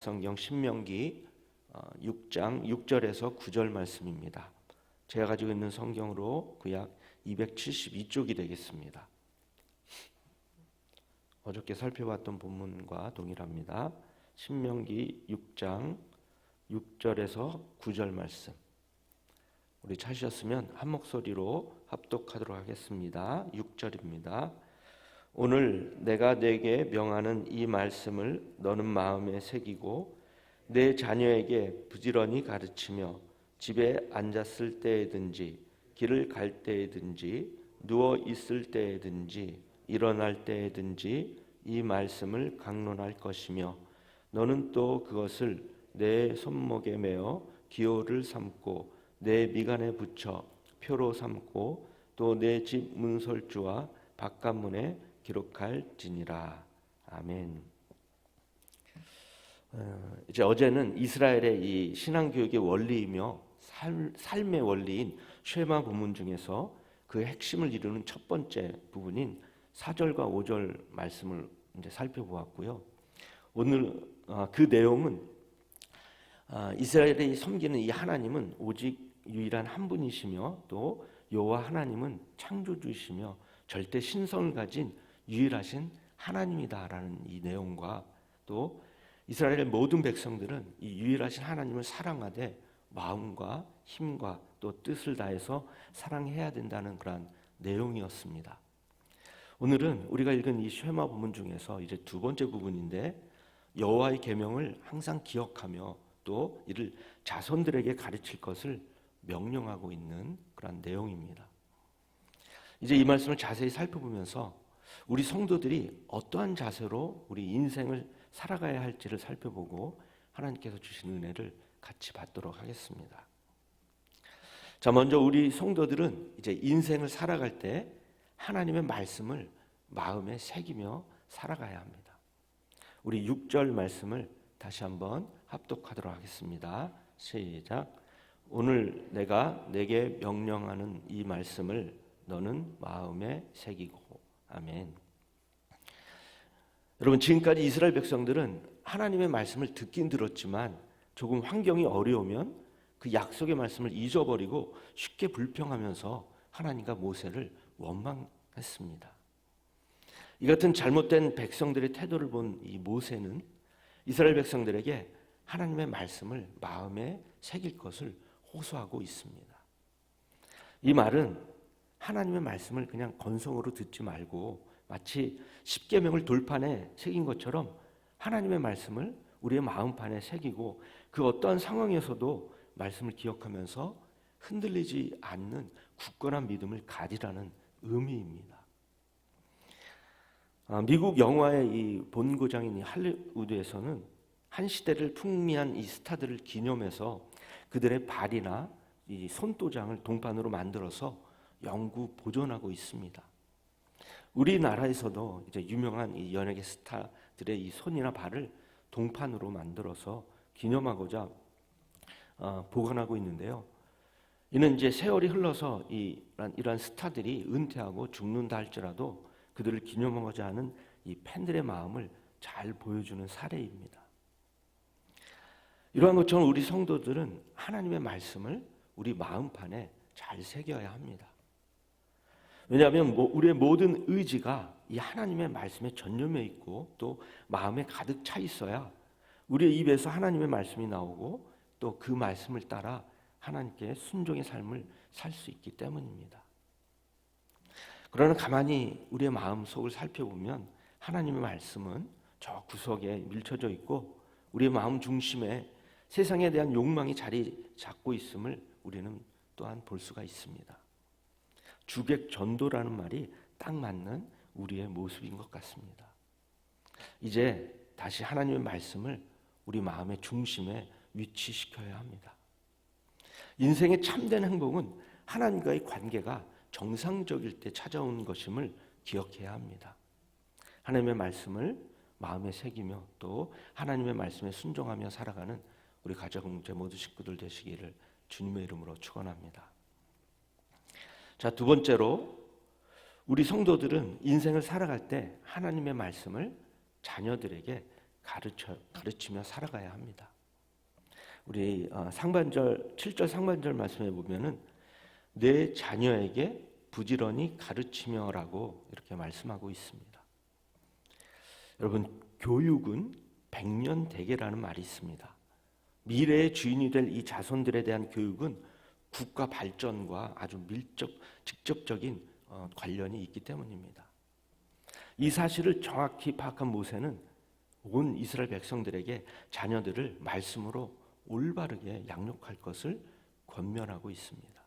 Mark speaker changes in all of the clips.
Speaker 1: 성경 신명기 6장 6절에서 9절 말씀입니다. 제가 가지고 있는 성경으로 구약 272쪽이 되겠습니다. 어저께 살펴봤던 본문과 동일합니다. 신명기 6장 6절에서 9절 말씀. 우리 찾으셨으면 한 목소리로 합독하도록 하겠습니다. 6절입니다. 오늘 내가 네게 명하는 이 말씀을 너는 마음에 새기고 내 자녀에게 부지런히 가르치며 집에 앉았을 때에든지 길을 갈 때에든지 누워 있을 때에든지 일어날 때에든지 이 말씀을 강론할 것이며 너는 또 그것을 내 손목에 매어 기호를 삼고 내 미간에 붙여 표로 삼고 또 내 집 문설주와 바깥문에 기록할지니라. 아멘. 이제 어제는 이스라엘의 이 신앙교육의 원리이며 삶의 원리인 쉐마 본문 중에서 그 핵심을 이루는 첫 번째 부분인 4절과 5절 말씀을 이제 살펴보았고요. 오늘 그 내용은 이스라엘이 섬기는 이 하나님은 오직 유일한 한 분이시며 또 여호와 하나님은 창조주이시며 절대 신성을 가진 유일하신 하나님이다라는 이 내용과 또 이스라엘의 모든 백성들은 이 유일하신 하나님을 사랑하되 마음과 힘과 또 뜻을 다해서 사랑해야 된다는 그런 내용이었습니다. 오늘은 우리가 읽은 이 쉐마 본문 중에서 이제 두 번째 부분인데 여호와의 계명을 항상 기억하며 또 이를 자손들에게 가르칠 것을 명령하고 있는 그런 내용입니다. 이제 이 말씀을 자세히 살펴보면서 우리 성도들이 어떠한 자세로 우리 인생을 살아가야 할지를 살펴보고 하나님께서 주신 은혜를 같이 받도록 하겠습니다. 자, 먼저 우리 성도들은 이제 인생을 살아갈 때 하나님의 말씀을 마음에 새기며 살아가야 합니다. 우리 6절 말씀을 다시 한번 합독하도록 하겠습니다. 시작. 오늘 내가 내게 명령하는 이 말씀을 너는 마음에 새기고. 아멘. 여러분, 지금까지 이스라엘 백성들은 하나님의 말씀을 듣긴 들었지만 조금 환경이 어려우면 그 약속의 말씀을 잊어버리고 쉽게 불평하면서 하나님과 모세를 원망했습니다. 이 같은 잘못된 백성들의 태도를 본 이 모세는 이스라엘 백성들에게 하나님의 말씀을 마음에 새길 것을 호소하고 있습니다. 이 말은 하나님의 말씀을 그냥 건성으로 듣지 말고 마치 십계명을 돌판에 새긴 것처럼 하나님의 말씀을 우리의 마음판에 새기고 그 어떠한 상황에서도 말씀을 기억하면서 흔들리지 않는 굳건한 믿음을 가지라는 의미입니다. 미국 영화의 이 본고장인 이 할리우드에서는 한 시대를 풍미한 이 스타들을 기념해서 그들의 발이나 이 손도장을 동판으로 만들어서 영구 보존하고 있습니다. 우리나라에서도 이제 유명한 이 연예계 스타들의 이 손이나 발을 동판으로 만들어서 기념하고자 보관하고 있는데요. 이는 이제 세월이 흘러서 이러한 스타들이 은퇴하고 죽는다 할지라도 그들을 기념하고자 하는 이 팬들의 마음을 잘 보여주는 사례입니다. 이러한 것처럼 우리 성도들은 하나님의 말씀을 우리 마음판에 잘 새겨야 합니다. 왜냐하면 우리의 모든 의지가 이 하나님의 말씀에 전념해 있고 또 마음에 가득 차 있어야 우리의 입에서 하나님의 말씀이 나오고 또 그 말씀을 따라 하나님께 순종의 삶을 살 수 있기 때문입니다. 그러나 가만히 우리의 마음속을 살펴보면 하나님의 말씀은 저 구석에 밀쳐져 있고 우리의 마음 중심에 세상에 대한 욕망이 자리 잡고 있음을 우리는 또한 볼 수가 있습니다. 주객전도라는 말이 딱 맞는 우리의 모습인 것 같습니다. 이제 다시 하나님의 말씀을 우리 마음의 중심에 위치시켜야 합니다. 인생의 참된 행복은 하나님과의 관계가 정상적일 때 찾아오는 것임을 기억해야 합니다. 하나님의 말씀을 마음에 새기며 또 하나님의 말씀에 순종하며 살아가는 우리 가정제 모두 식구들 되시기를 주님의 이름으로 축원합니다. 자, 두 번째로 우리 성도들은 인생을 살아갈 때 하나님의 말씀을 자녀들에게 가르치며 살아가야 합니다. 우리 상반절 7절 상반절 말씀에 보면은 내 자녀에게 부지런히 가르치며라고 이렇게 말씀하고 있습니다. 여러분, 교육은 백년대계라는 말이 있습니다. 미래의 주인이 될 이 자손들에 대한 교육은 국가 발전과 아주 직접적인 관련이 있기 때문입니다. 이 사실을 정확히 파악한 모세는 온 이스라엘 백성들에게 자녀들을 말씀으로 올바르게 양육할 것을 권면하고 있습니다.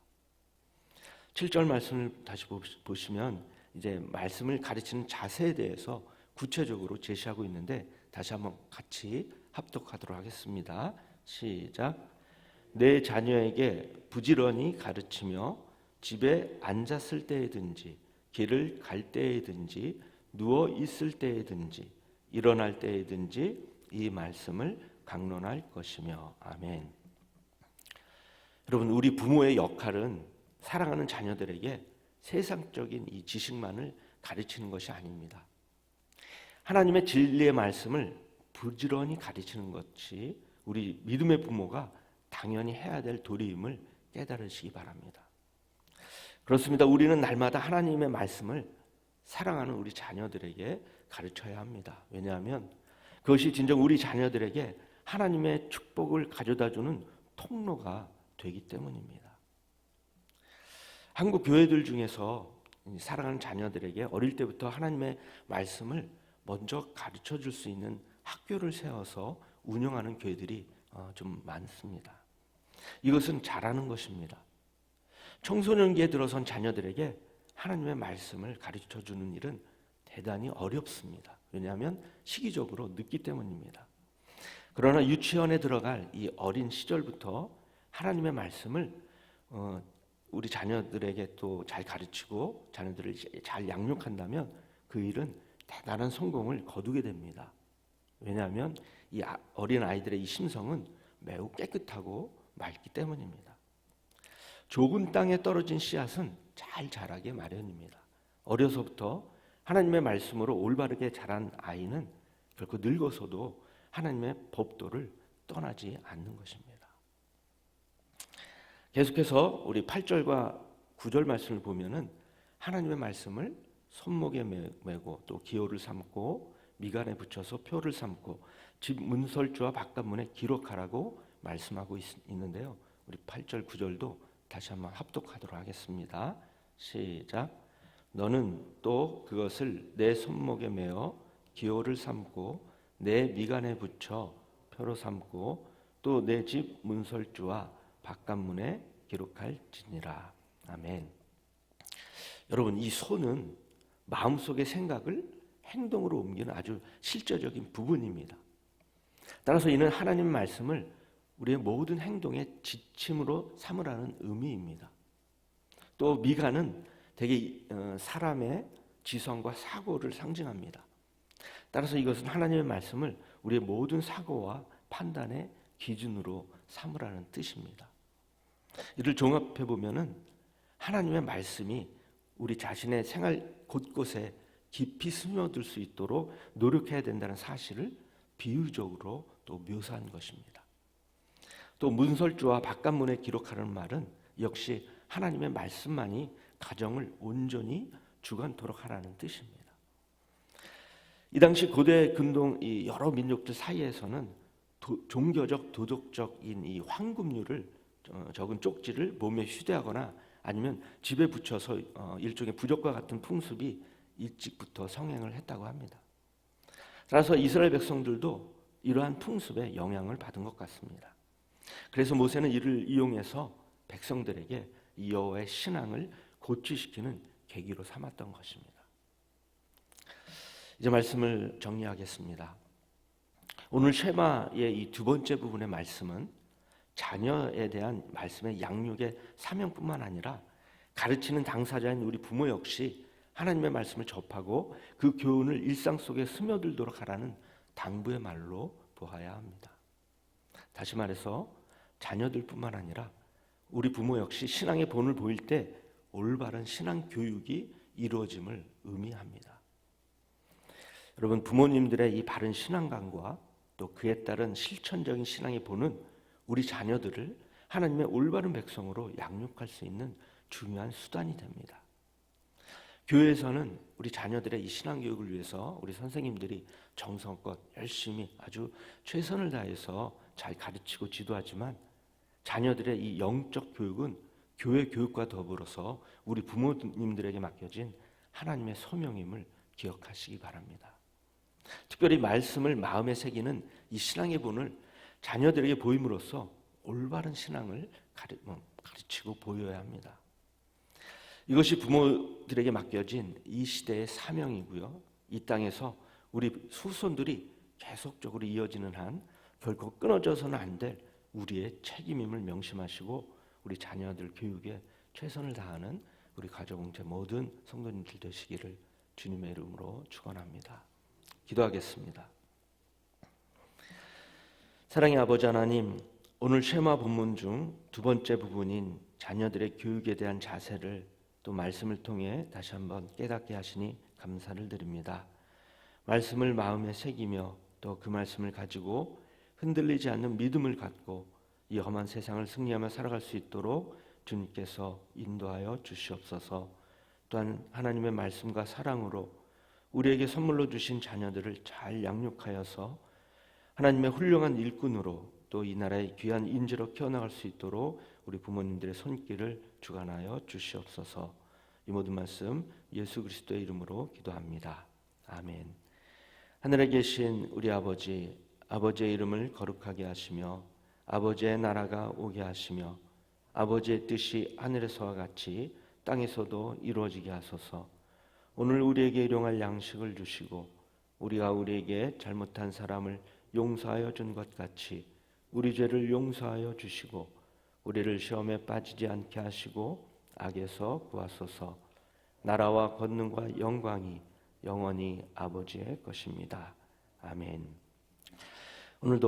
Speaker 1: 7절 말씀을 다시 보시면 이제 말씀을 가르치는 자세에 대해서 구체적으로 제시하고 있는데 다시 한번 같이 합독하도록 하겠습니다. 시작. 내 자녀에게 부지런히 가르치며 집에 앉았을 때에든지 길을 갈 때에든지 누워 있을 때에든지 일어날 때에든지 이 말씀을 강론할 것이며. 아멘. 여러분, 우리 부모의 역할은 사랑하는 자녀들에게 세상적인 이 지식만을 가르치는 것이 아닙니다. 하나님의 진리의 말씀을 부지런히 가르치는 것이 우리 믿음의 부모가 당연히 해야 될 도리임을 깨달으시기 바랍니다. 그렇습니다. 우리는 날마다 하나님의 말씀을 사랑하는 우리 자녀들에게 가르쳐야 합니다. 왜냐하면 그것이 진정 우리 자녀들에게 하나님의 축복을 가져다주는 통로가 되기 때문입니다. 한국 교회들 중에서 사랑하는 자녀들에게 어릴 때부터 하나님의 말씀을 먼저 가르쳐 줄 수 있는 학교를 세워서 운영하는 교회들이 좀 많습니다. 이것은 잘하는 것입니다. 청소년기에 들어선 자녀들에게 하나님의 말씀을 가르쳐 주는 일은 대단히 어렵습니다. 왜냐하면 시기적으로 늦기 때문입니다. 그러나 유치원에 들어갈 이 어린 시절부터 하나님의 말씀을 우리 자녀들에게 또 잘 가르치고 자녀들을 잘 양육한다면 그 일은 대단한 성공을 거두게 됩니다. 왜냐하면 이 어린 아이들의 이 심성은 매우 깨끗하고 맑기 때문입니다. 좁은 땅에 떨어진 씨앗은 잘 자라게 마련입니다. 어려서부터 하나님의 말씀으로 올바르게 자란 아이는 결코 늙어서도 하나님의 법도를 떠나지 않는 것입니다. 계속해서 우리 8절과 9절 말씀을 보면은 하나님의 말씀을 손목에 메고 또 기호를 삼고 미간에 붙여서 표를 삼고 집 문설주와 바깥문에 기록하라고 말씀하고 있는데요. 우리 8절 9절도 다시 한번 합독하도록 하겠습니다. 시작. 너는 또 그것을 내 손목에 메어 기호를 삼고 내 미간에 붙여 표로 삼고 또 내 집 문설주와 바깥문에 기록할지니라. 아멘. 여러분, 이 손은 마음속의 생각을 행동으로 옮기는 아주 실제적인 부분입니다. 따라서 이는 하나님 말씀을 우리의 모든 행동의 지침으로 삼으라는 의미입니다. 또 미간은 대개 사람의 지성과 사고를 상징합니다. 따라서 이것은 하나님의 말씀을 우리의 모든 사고와 판단의 기준으로 삼으라는 뜻입니다. 이를 종합해 보면은 하나님의 말씀이 우리 자신의 생활 곳곳에 깊이 스며들 수 있도록 노력해야 된다는 사실을 비유적으로 또 묘사한 것입니다. 또 문설주와 바깥문에 기록하는 말은 역시 하나님의 말씀만이 가정을 온전히 주관토록 하라는 뜻입니다. 이 당시 고대 근동 이 여러 민족들 사이에서는 종교적 도덕적인 이 황금률을 적은 쪽지를 몸에 휴대하거나 아니면 집에 붙여서 일종의 부적과 같은 풍습이 일찍부터 성행을 했다고 합니다. 따라서 이스라엘 백성들도 이러한 풍습에 영향을 받은 것 같습니다. 그래서 모세는 이를 이용해서 백성들에게 이 여호와의 신앙을 고취시키는 계기로 삼았던 것입니다. 이제 말씀을 정리하겠습니다. 오늘 쉐마의 이 두 번째 부분의 말씀은 자녀에 대한 말씀의 양육의 사명뿐만 아니라 가르치는 당사자인 우리 부모 역시 하나님의 말씀을 접하고 그 교훈을 일상 속에 스며들도록 하라는 당부의 말로 보아야 합니다. 다시 말해서 자녀들뿐만 아니라 우리 부모 역시 신앙의 본을 보일 때 올바른 신앙 교육이 이루어짐을 의미합니다. 여러분, 부모님들의 이 바른 신앙관과 또 그에 따른 실천적인 신앙이 보는 우리 자녀들을 하나님의 올바른 백성으로 양육할 수 있는 중요한 수단이 됩니다. 교회에서는 우리 자녀들의 이 신앙교육을 위해서 우리 선생님들이 정성껏 열심히 아주 최선을 다해서 잘 가르치고 지도하지만, 자녀들의 이 영적 교육은 교회 교육과 더불어서 우리 부모님들에게 맡겨진 하나님의 소명임을 기억하시기 바랍니다. 특별히 말씀을 마음에 새기는 이 신앙의 본을 자녀들에게 보임으로써 올바른 신앙을 가르치고 보여야 합니다. 이것이 부모들에게 맡겨진 이 시대의 사명이고요. 이 땅에서 우리 후손들이 계속적으로 이어지는 한 결코 끊어져서는 안 될 우리의 책임임을 명심하시고 우리 자녀들 교육에 최선을 다하는 우리 가족공체 모든 성도님들 되시기를 주님의 이름으로 축원합니다. 기도하겠습니다. 사랑의 아버지 하나님, 오늘 쉐마 본문 중 두 번째 부분인 자녀들의 교육에 대한 자세를 또 말씀을 통해 다시 한번 깨닫게 하시니 감사를 드립니다. 말씀을 마음에 새기며 또 그 말씀을 가지고 흔들리지 않는 믿음을 갖고 이 험한 세상을 승리하며 살아갈 수 있도록 주님께서 인도하여 주시옵소서. 또한 하나님의 말씀과 사랑으로 우리에게 선물로 주신 자녀들을 잘 양육하여서 하나님의 훌륭한 일꾼으로 또 이 나라의 귀한 인재로 키워나갈 수 있도록 우리 부모님들의 손길을 주관하여 주시옵소서. 이 모든 말씀 예수 그리스도의 이름으로 기도합니다. 아멘. 하늘에 계신 우리 아버지, 아버지의 이름을 거룩하게 하시며 아버지의 나라가 오게 하시며 아버지의 뜻이 하늘에서와 같이 땅에서도 이루어지게 하소서. 오늘 우리에게 일용할 양식을 주시고 우리가 우리에게 잘못한 사람을 용서하여 준 것 같이 우리 죄를 용서하여 주시고 우리를 시험에 빠지지 않게 하시고 악에서 구하소서. 나라와 권능과 영광이 영원히 아버지의 것입니다. 아멘. 오늘도